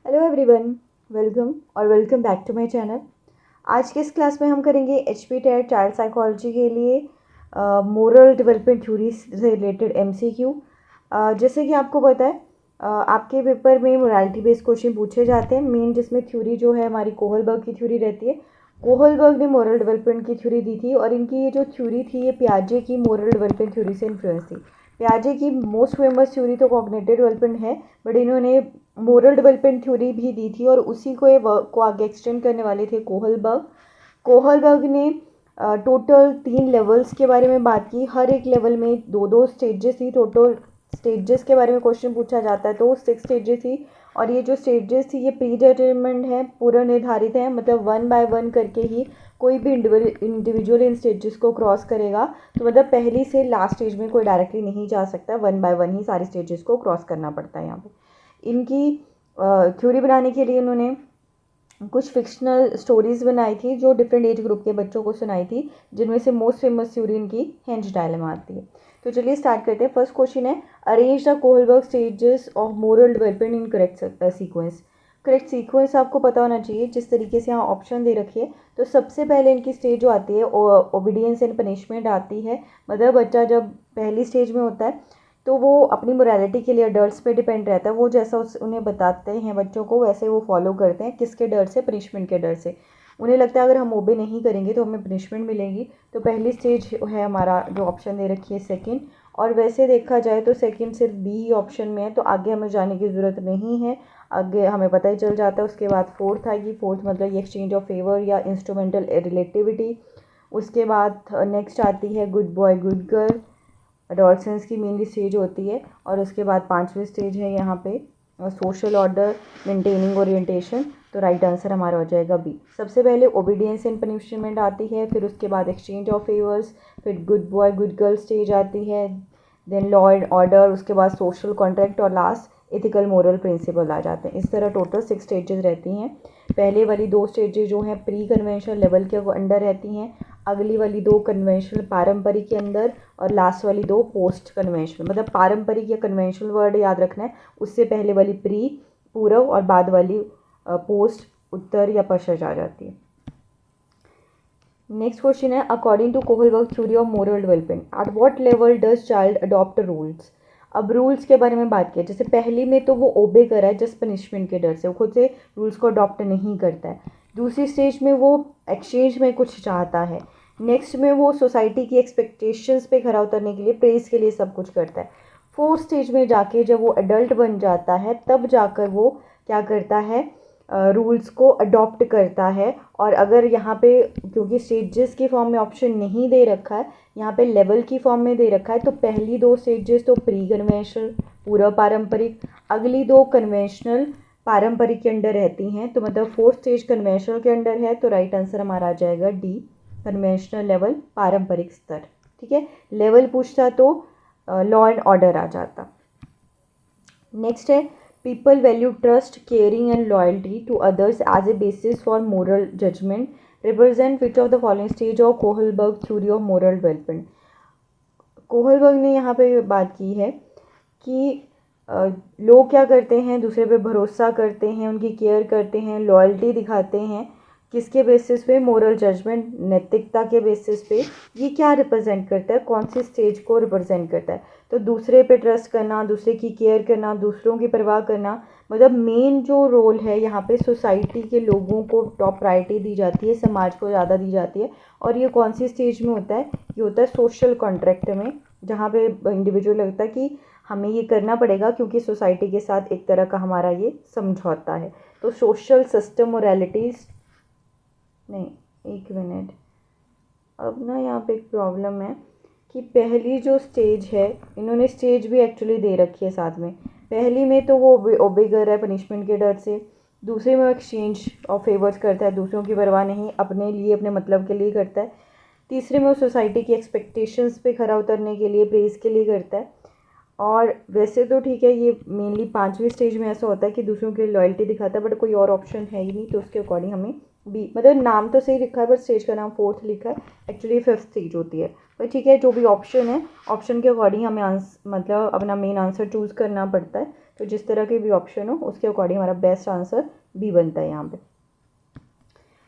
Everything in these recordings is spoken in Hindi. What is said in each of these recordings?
Hello everyone, welcome back to my channel. आज के इस क्लास में हम करेंगे एचपी टेट चाइल्ड साइकोलॉजी के लिए मोरल डेवलपमेंट थ्योरी से रिलेटेड एमसीक्यू। जैसे कि आपको पता है, आपके पेपर में मोरालिटी बेस्ड क्वेश्चन पूछे जाते हैं। मेन जिसमें थ्योरी जो है हमारी कोहलबर्ग की थ्योरी रहती है। कोहलबर्ग ने मोरल डेवलपमेंट की थ्योरी दी थी और इनकी ये जो थ्योरी थी ये पियाजे की मोरल डेवलपमेंट थ्योरी से इन्फ्लुएंस थी। पियाजे की मोस्ट फेमस थ्योरी तो कॉग्निटिव डेवलपमेंट है, बट इन्होंने मोरल डेवलपमेंट थ्योरी भी दी थी और उसी को ये वर्क को आगे एक्सटेंड करने वाले थे कोहलबर्ग ने टोटल 3 लेवल्स के बारे में बात की। हर एक लेवल में दो दो स्टेजेस थी। टोटल स्टेजेस के बारे में क्वेश्चन पूछा जाता है तो 6 स्टेजेस थी। और ये जो स्टेजेस थी ये प्री डिटरमिन्ड है, पूर्व निर्धारित है, मतलब 1 बाय 1 करके ही कोई भी इंडिविजुअल इन स्टेजेस को क्रॉस करेगा। तो मतलब पहली से लास्ट स्टेज में कोई डायरेक्टली नहीं जा सकता, 1 बाय 1 ही सारी स्टेजेस को क्रॉस करना पड़ता है। यहाँ पे इनकी थ्योरी बनाने के लिए उन्होंने कुछ फिक्शनल स्टोरीज बनाई थी जो डिफरेंट एज ग्रुप के बच्चों को सुनाई थी, जिनमें से मोस्ट फेमस थ्योरी इनकी हेंज डायलेमा आती है। तो चलिए स्टार्ट करते हैं। फर्स्ट क्वेश्चन है, arrange the Kohlberg stages of moral development in correct sequence. Correct sequence आपको पता होना चाहिए। जिस तरीके से यहाँ ऑप्शन दे रखी है, तो सबसे पहले इनकी स्टेज जो आती है ओबीडियंस एंड पनिशमेंट आती है। मतलब बच्चा जब पहली स्टेज में होता है तो वो अपनी मोरालिटी के लिए अडल्ट्स पे डिपेंड रहता है। वो जैसा उन्हें बताते हैं बच्चों को, वैसे वो फॉलो करते हैं। किसके डर से? पनिशमेंट के डर से। उन्हें लगता है अगर हम ओबे नहीं करेंगे तो हमें पनिशमेंट मिलेगी। तो पहली स्टेज है हमारा जो ऑप्शन दे रखी है सेकंड। और वैसे देखा जाए तो सेकंड सिर्फ बी ही ऑप्शन में है, तो आगे हमें जाने की ज़रूरत नहीं है। आगे हमें पता ही चल जाता है। उसके बाद फोर्थ आएगी। फोर्थ मतलब ये एक्सचेंज ऑफ फेवर या इंस्ट्रूमेंटल रिलेटिविटी। उसके बाद नेक्स्ट आती है good boy good girl. Adolescence की मेनली स्टेज होती है। और उसके बाद 5वीं स्टेज है यहाँ पे सोशल ऑर्डर मेंटेनिंग ओरिएंटेशन। तो राइट आंसर हमारा हो जाएगा बी। सबसे पहले ओबीडियंस एंड पनिशमेंट आती है, फिर उसके बाद एक्सचेंज ऑफ फेवर्स, फिर good boy good girl stage आती है, देन लॉ एंड ऑर्डर, उसके बाद सोशल कॉन्ट्रैक्ट और लास्ट एथिकल मोरल प्रिंसिपल आ जाते हैं। इस तरह टोटल 6 स्टेजेस रहती हैं। पहले वाली 2 स्टेजेस जो हैं प्री कन्वेंशनल लेवल के अंडर रहती हैं, अगली वाली 2 कन्वेंशनल पारंपरिक के अंदर, और लास्ट वाली 2 पोस्ट कन्वेंशनल। मतलब पारंपरिक या कन्वेंशनल वर्ड याद रखना है, उससे पहले वाली प्री पूर्व और बाद वाली पोस्ट उत्तर या पश्चात आ जाती है। नेक्स्ट क्वेश्चन है, according to Kohlberg theory of moral development at what level does child adopt rules. अब रूल्स के बारे में बात किया। जैसे पहली में तो वो ओबे कर रहा है जस्ट पनिशमेंट के डर से, वो खुद से रूल्स को अडॉप्ट नहीं करता है। दूसरी स्टेज में वो एक्सचेंज में कुछ चाहता है। नेक्स्ट में वो सोसाइटी की एक्सपेक्टेशंस पे खरा उतरने के लिए, प्रेस के लिए सब कुछ करता है। फोर्थ स्टेज में जाके जब वो एडल्ट बन जाता है तब जाकर वो क्या करता है, रूल्स को अडॉप्ट करता है। और अगर यहाँ पे क्योंकि स्टेजेस की फॉर्म में ऑप्शन नहीं दे रखा है, यहाँ पे लेवल की फॉर्म में दे रखा है, तो पहली 2 स्टेजेस तो प्री कन्वेंशनल पूर्व पारंपरिक, अगली 2 कन्वेंशनल पारंपरिक के अंडर रहती हैं। तो मतलब फोर्थ स्टेज कन्वेंशनल के अंडर है, तो राइट आंसर हमारा आ जाएगा डी, कन्वेंशनल लेवल पारंपरिक स्तर। ठीक है, लेवल पूछता तो लॉ एंड ऑर्डर आ जाता। नेक्स्ट है, people value trust, caring and loyalty to others as a basis for moral judgment. Represent which of the following stage of Kohlberg theory of moral development. Kohlberg ने यहाँ पे बात की है कि लोग क्या करते हैं, दूसरे पे भरोसा करते हैं, उनकी केयर करते हैं, लॉयल्टी दिखाते हैं। किसके बेसिस पे? मोरल जजमेंट, नैतिकता के बेसिस पे। ये क्या रिप्रेजेंट करता है? कौन सी स्टेज को रिप्रेजेंट करता है? तो दूसरे पे ट्रस्ट करना, दूसरे की केयर करना, दूसरों की परवाह करना। मतलब मेन जो रोल है यहाँ पे सोसाइटी के लोगों को टॉप प्रायोरिटी दी जाती है, समाज को ज़्यादा दी जाती है। और ये कौन सी स्टेज में होता है? ये होता है सोशल कॉन्ट्रैक्ट में, जहाँ पे इंडिविजुअल लगता है कि हमें ये करना पड़ेगा क्योंकि सोसाइटी के साथ एक तरह का हमारा ये समझौता है। तो सोशल सिस्टम मोरालिटीज़ नहीं, एक मिनट, अब ना यहाँ पे एक प्रॉब्लम है कि पहली जो स्टेज है, इन्होंने स्टेज भी एक्चुअली दे रखी है साथ में। पहली में तो वो ओबे कर रहा है पनिशमेंट के डर से। दूसरे में वो एक्सचेंज ऑफ फेवर्स करता है, दूसरों की परवाह नहीं, अपने लिए अपने मतलब के लिए करता है। तीसरे में वो सोसाइटी की एक्सपेक्टेशंस पे खरा उतरने के लिए, प्रेस के लिए करता है। और वैसे तो ठीक है, ये मेनली 5वीं स्टेज में ऐसा होता है कि दूसरों के लिए लॉयल्टी दिखाता है, बट कोई और ऑप्शन है ही नहीं, तो उसके अकॉर्डिंग हमें बी, मतलब नाम तो सही लिखा है बट स्टेज का नाम 4th लिखा है, एक्चुअली 5th स्टेज होती है। पर ठीक है, जो भी ऑप्शन है, ऑप्शन के अकॉर्डिंग हमें मतलब अपना मेन आंसर चूज़ करना पड़ता है। तो जिस तरह के भी ऑप्शन हो उसके अकॉर्डिंग हमारा बेस्ट आंसर बी बनता है यहाँ पे।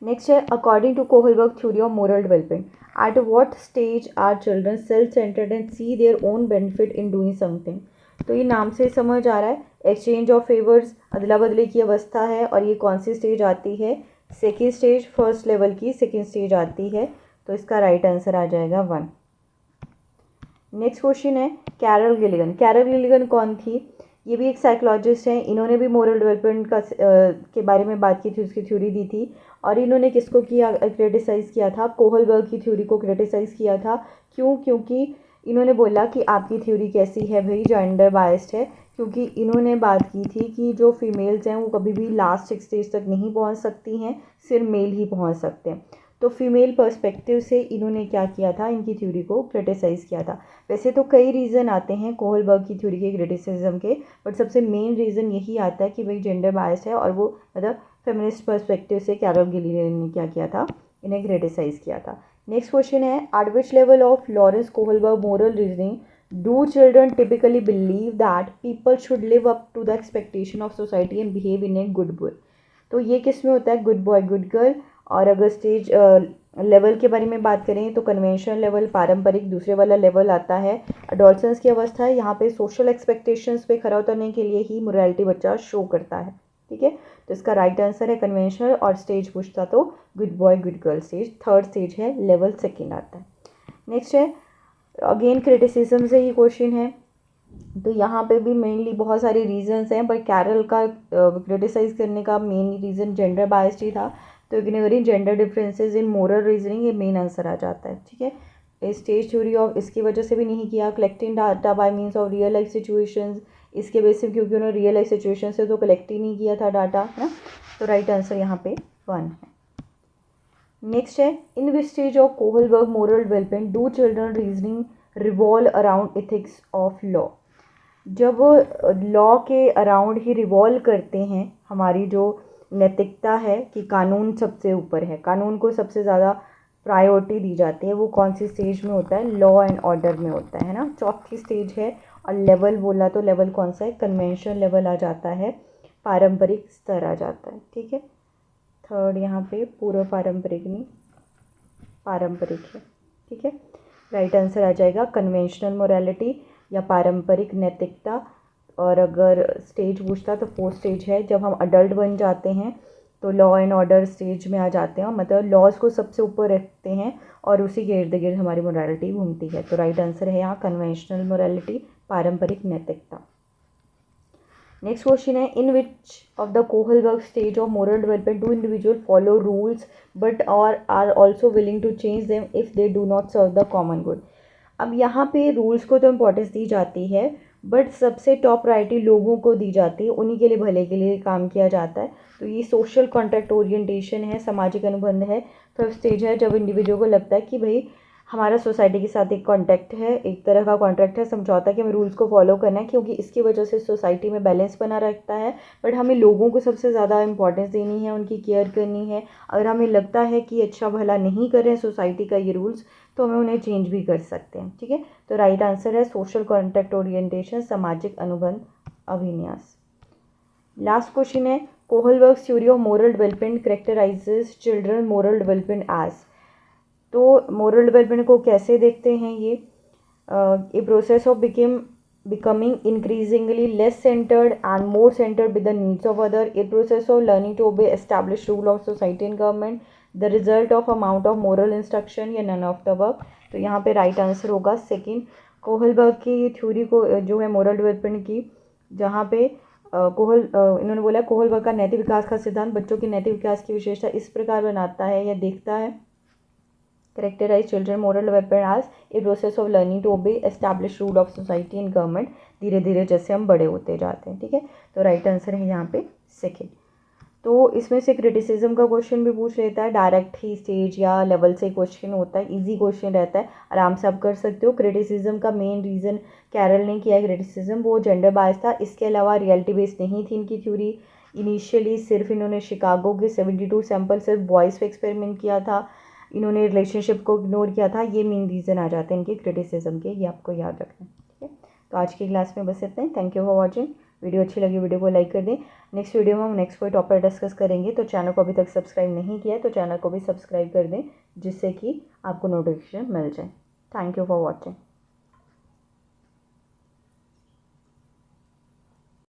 नेक्स्ट है according to Kohlberg theory of moral development, at what stage are children self centred and see their own benefit in doing something. तो ये नाम से समझ आ रहा है एक्सचेंज ऑफ फेवर्स, अदला बदली की अवस्था है, और ये कौन सी स्टेज आती है, सेकेंड स्टेज, फर्स्ट लेवल की सेकेंड स्टेज आती है, तो इसका राइट आंसर आ जाएगा 1। नेक्स्ट क्वेश्चन है कैरल गिलिगन। कैरल गिलिगन कौन थी? ये भी एक साइकोलॉजिस्ट हैं, इन्होंने भी मोरल डेवलपमेंट का के बारे में बात की थी, उसकी थ्योरी दी थी। और इन्होंने किसको किया, क्रिटिसाइज़ किया था? कोहलबर्ग की थ्योरी को क्रिटिसाइज़ किया था। क्यों? क्योंकि इन्होंने बोला कि आपकी थ्योरी कैसी है भाई, जेंडर बायस्ड है। क्योंकि इन्होंने बात की थी कि जो फीमेल्स हैं वो कभी भी लास्ट स्टेज तक नहीं पहुंच सकती हैं, सिर्फ मेल ही पहुंच सकते हैं। तो फीमेल पर्सपेक्टिव से इन्होंने क्या किया था, इनकी थ्योरी को क्रिटिसाइज़ किया था। वैसे तो कई रीज़न आते हैं कोहलबर्ग की थ्योरी के क्रिटिसिज्म के, बट सबसे मेन रीज़न यही आता है कि भाई जेंडर बायस है, और वो मतलब फेमिनिस्ट पर्सपेक्टिव से कैरल गिलिगन ने क्या किया था, इन्हें क्रिटिसाइज़ किया था। नेक्स्ट क्वेश्चन है at which level of Lawrence Kohlberg moral reasoning do children typically believe that people should live up to the expectation of society and behave in a good boy. तो ये किस में होता है, गुड बॉय गुड गर्ल। और अगर स्टेज लेवल के बारे में बात करें तो कन्वेंशनल लेवल, पारंपरिक दूसरे वाला लेवल आता है। अडोलसेंस की अवस्था है, यहाँ पे सोशल एक्सपेक्टेशंस पे खरा उतरने के लिए ही मोरालिटी बच्चा शो करता है। ठीक है, तो इसका राइट आंसर है कन्वेंशनल। और स्टेज पूछता तो good boy good girl stage, third stage है, लेवल सेकेंड आता है। नेक्स्ट है अगेन क्रिटिसिज्म से ही क्वेश्चन है, तो यहाँ पे भी मेनली बहुत सारे रीजंस हैं, बट कैरल का क्रिटिसाइज़ करने का मेन रीज़न जेंडर बायस्ड ही था। तो ignoring gender differences in moral reasoning, ये मेन आंसर आ जाता है। ठीक है, स्टेज थ्योरी ऑफ इसकी वजह से भी नहीं किया। Collecting data bye means of real life situations, इसके बेसिस क्योंकि उन्होंने रियल लाइफ सिचुएशन से तो कलेक्ट ही नहीं किया था डाटा, है ना। तो राइट आंसर यहाँ पे 1 है। नेक्स्ट है in which stage of Kohlberg moral development do children reasoning revolve around ethics of law. जब लॉ के अराउंड ही रिवॉल्व करते हैं, हमारी जो नैतिकता है कि कानून सबसे ऊपर है, कानून को सबसे ज़्यादा प्रायोरिटी दी जाती है, वो कौन सी स्टेज में होता है, लॉ एंड ऑर्डर में होता है ना, चौथी स्टेज है। और लेवल बोला तो लेवल कौन सा है, कन्वेंशन लेवल आ जाता है, पारंपरिक स्तर आ जाता है। ठीक है, थर्ड यहाँ पे पूर्व पारंपरिक नहीं, पारंपरिक है। ठीक है, राइट आंसर आ जाएगा कन्वेंशनल मोरालिटी या पारंपरिक नैतिकता। और अगर स्टेज पूछता तो फोर्थ स्टेज है, जब हम अडल्ट बन जाते हैं तो लॉ एंड ऑर्डर स्टेज में आ जाते हैं, मतलब लॉज को सबसे ऊपर रखते हैं और उसी के इर्द गिर्द हमारी मोरालिटी घूमती है। तो राइट आंसर है यहाँ कन्वेंशनल मोरालिटी, पारंपरिक नैतिकता। नेक्स्ट क्वेश्चन है in which of the Kohlberg stage of moral development do individual follow rules but और are also willing to change them if they do not serve the common good. अब यहाँ पे रूल्स को तो इम्पोर्टेंस दी जाती है, बट सबसे टॉप प्रायोरिटी लोगों को दी जाती है, उन्हीं के लिए भले के लिए काम किया जाता है। तो ये सोशल कॉन्ट्रैक्ट ओरिएंटेशन है, सामाजिक अनुबंध है। फर्स्ट स्टेज है जब इंडिविजुअल को लगता है कि भाई हमारा सोसाइटी के साथ एक कॉन्ट्रैक्ट है, एक तरह का कॉन्ट्रैक्ट है, समझौता कि हमें रूल्स को फॉलो करना है, क्योंकि इसकी वजह से सोसाइटी में बैलेंस बना रहता है। बट हमें लोगों को सबसे ज़्यादा इंपॉर्टेंस देनी है, उनकी केयर करनी है। अगर हमें लगता है कि अच्छा भला नहीं कर रहे हैं सोसाइटी का ये रूल्स, तो हमें उन्हें चेंज भी कर सकते हैं। ठीक है, तो राइट आंसर है सोशल कॉन्ट्रैक्ट ओरिएंटेशन, सामाजिक अनुबंध अभिन्यास। लास्ट क्वेश्चन है Kohlberg theory of moral development characterizes children moral development as. तो मोरल डेवलपमेंट को कैसे देखते हैं ये, a process of becoming increasingly less centered and more centered with the needs of other, a process of learning to obey established rule of society and government, the result of amount of moral instruction या none of the above। तो यहाँ पे राइट आंसर होगा सेकंड। कोहलबर्ग की थ्योरी को जो है मोरल डेवलपमेंट की, जहाँ पे इन्होंने बोला कोहलबर्ग का नैतिक विकास का सिद्धांत बच्चों के नैतिक विकास की विशेषता इस प्रकार बनाता है या देखता है, characterize children moral development as a process of learning to obey established rule of society and government, धीरे धीरे जैसे हम बड़े होते जाते हैं। ठीक है, तो राइट आंसर है यहाँ पे सेकेंड। तो इसमें से क्रिटिसिज्म का क्वेश्चन भी पूछ लेता है, डायरेक्ट ही स्टेज या लेवल से क्वेश्चन होता है, इजी क्वेश्चन रहता है, आराम से आप कर सकते हो। क्रिटिसिज्म का मेन रीज़न कैरल ने किया है क्रिटिसिज्म, वो जेंडर बायस था। इसके अलावा रियलिटी बेस्ड नहीं थी इनकी थ्योरी। इनिशियली सिर्फ इन्होंने शिकागो के 72 सैंपल सिर्फ बॉयज़ पे एक्सपेरिमेंट किया था, इन्होंने रिलेशनशिप को इग्नोर किया था। ये मेन रीज़न आ जाते हैं इनके क्रिटिसिज्म के, ये आपको याद रखना है। ठीक है, तो आज की क्लास में बस इतना ही। Thank you for watching. Video अच्छी लगी वीडियो को लाइक कर दें। नेक्स्ट वीडियो में हम नेक्स्ट कोई टॉपिक डिस्कस करेंगे, तो चैनल को अभी तक सब्सक्राइब नहीं किया है तो चैनल को भी सब्सक्राइब कर दें, जिससे कि आपको नोटिफिकेशन मिल जाए। Thank you for watching.